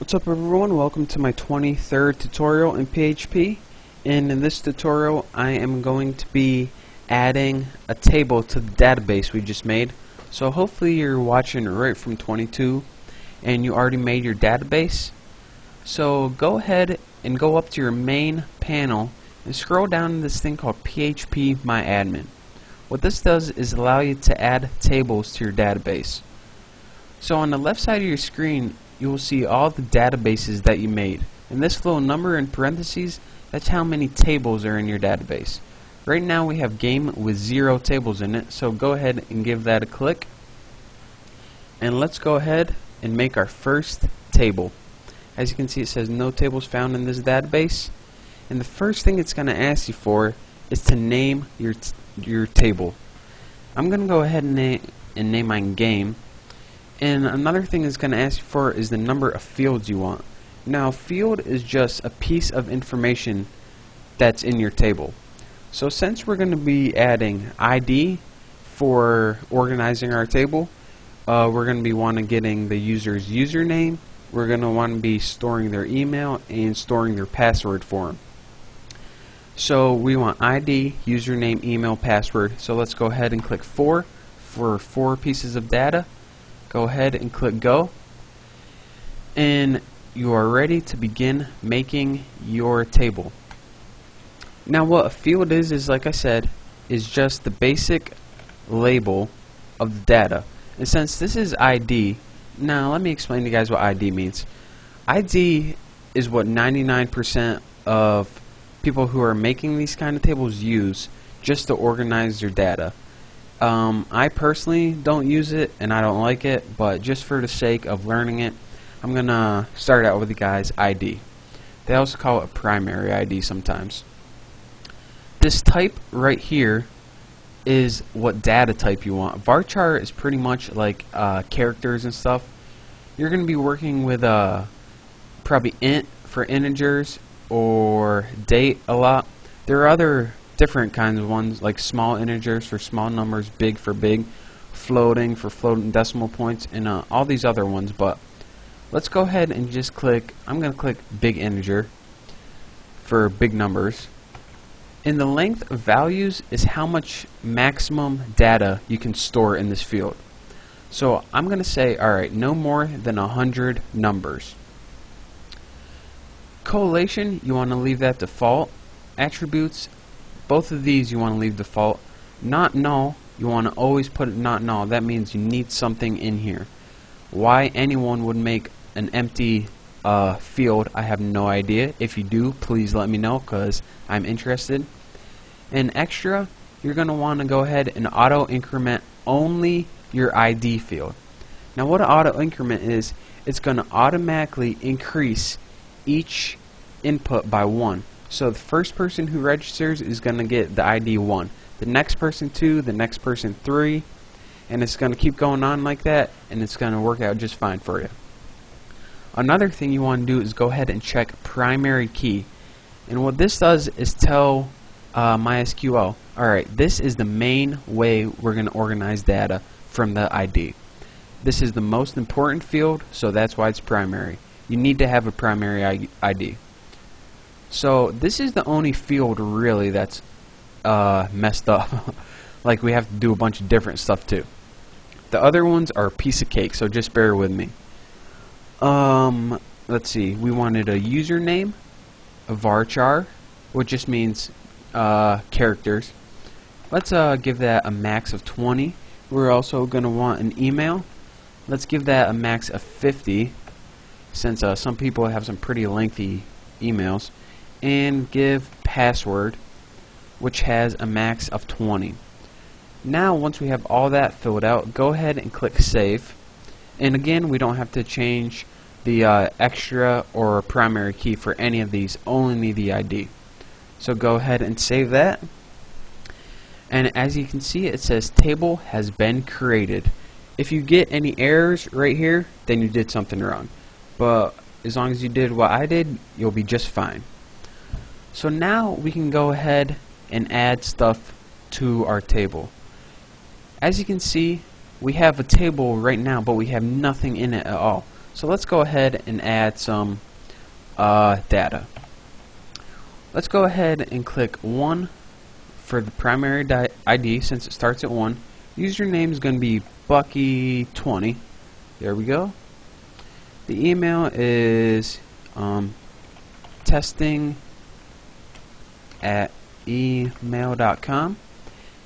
What's up everyone, welcome to my 23rd tutorial in PHP, and in this tutorial I am going to be adding a table to the database we just made. So hopefully you're watching right from 22 and you already made your database. So go ahead and go up to your main panel and scroll down to this thing called PHP MyAdmin. What this does is allow you to add tables to your database. So on the left side of your screen you will see all the databases that you made. And this little number in parentheses, that's how many tables are in your database. Right now we have game with 0 tables in it, so go ahead and give that a click. And let's go ahead and make our first table. As you can see, it says no tables found in this database. And the first thing it's going to ask you for is to name your table. I'm going to go ahead and name mine game. And another thing it's going to ask you for is the number of fields you want. Now, field is just a piece of information that's in your table. So since we're going to be adding ID for organizing our table, we're going to be getting the user's username. We're going to want to be storing their email and storing their password for them. So we want ID, username, email, password. So let's go ahead and click 4 for 4 pieces of data. Go ahead and click go, and you are ready to begin making your table. Now what a field is like I said, is just the basic label of the data. And since this is ID, now let me explain to you guys what ID means. ID is what 99% of people who are making these kind of tables use just to organize their data. I personally don't use it and I don't like it, but just for the sake of learning it, I'm gonna start out with the guy's ID. They also call it primary ID sometimes. This type right here is what data type you want. Varchar is pretty much like characters and stuff. You're gonna be working with probably int for integers or date a lot. There are other different kinds of ones, like small integers for small numbers, big for big, floating for floating decimal points, and all these other ones. But let's go ahead and just click, I'm going to click big integer for big numbers. And the length of values is how much maximum data you can store in this field. So I'm going to say, alright, no more than 100 numbers. Collation, you want to leave that default. Attributes, both of these you want to leave default. Not null, you want to always put it not null. That means you need something in here. Why anyone would make an empty field, I have no idea. If you do, please let me know, because I'm interested. And extra, you're going to want to go ahead and auto increment only your ID field. Now what an auto increment is, it's going to automatically increase each input by 1. So the first person who registers is going to get the ID 1, the next person 2, the next person 3, and it's going to keep going on like that, and it's going to work out just fine for you. Another thing you want to do is go ahead and check primary key. And what this does is tell MySQL, alright, this is the main way we're going to organize data from the ID. This is the most important field, so that's why it's primary. You need to have a primary ID. So this is the only field really that's messed up. Like we have to do a bunch of different stuff too. The other ones are a piece of cake, so just bear with me. Let's see, we wanted a username, a varchar, which just means characters. Let's give that a max of 20. We're also going to want an email. Let's give that a max of 50, since some people have some pretty lengthy emails. And give password, which has a max of 20. Now once we have all that filled out, go ahead and click save. And again, we don't have to change the extra or primary key for any of these, only the ID. So go ahead and save that. And as you can see, it says table has been created. If you get any errors right here, then you did something wrong. But as long as you did what I did, you'll be just fine. So now we can go ahead and add stuff to our table. As you can see, we have a table right now, but we have nothing in it at all. So let's go ahead and add some data. Let's go ahead and click 1 for the primary ID since it starts at 1. Username is going to be Bucky20. There we go. The email is testing@email.com,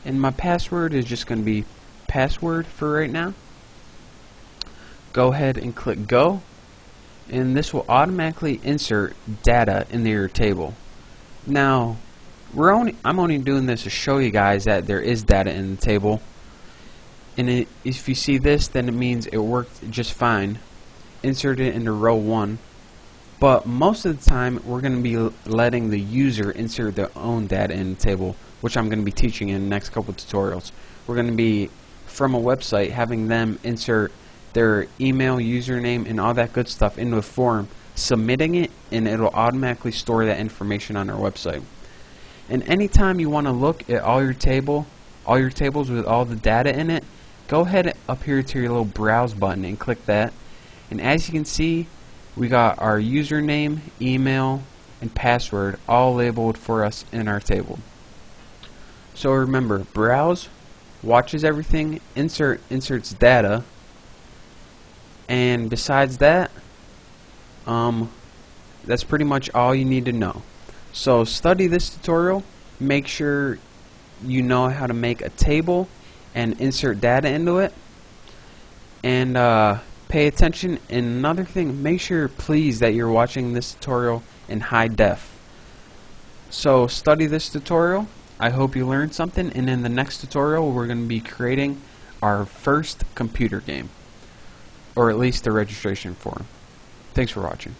and my password is just going to be password for right now. Go ahead and click go, and this will automatically insert data into your table. Now I'm only doing this to show you guys that there is data in the table, and if you see this, then it means it worked just fine. Insert it into row 1, but most of the time we're going to be letting the user insert their own data in the table, which I'm going to be teaching in the next couple tutorials. We're going to be, from a website, having them insert their email, username, and all that good stuff into a form, submitting it, and it'll automatically store that information on our website. And anytime you want to look at all your tables with all the data in it, go ahead up here to your little browse button and click that. And as you can see, we got our username, email, and password all labeled for us in our table. So remember, browse watches everything, inserts data, and besides that, that's pretty much all you need to know. So study this tutorial, make sure you know how to make a table and insert data into it, and pay attention. And another thing, make sure please that you're watching this tutorial in high def. So study this tutorial. I hope you learned something, and in the next tutorial we're going to be creating our first computer game, or at least the registration form. Thanks for watching.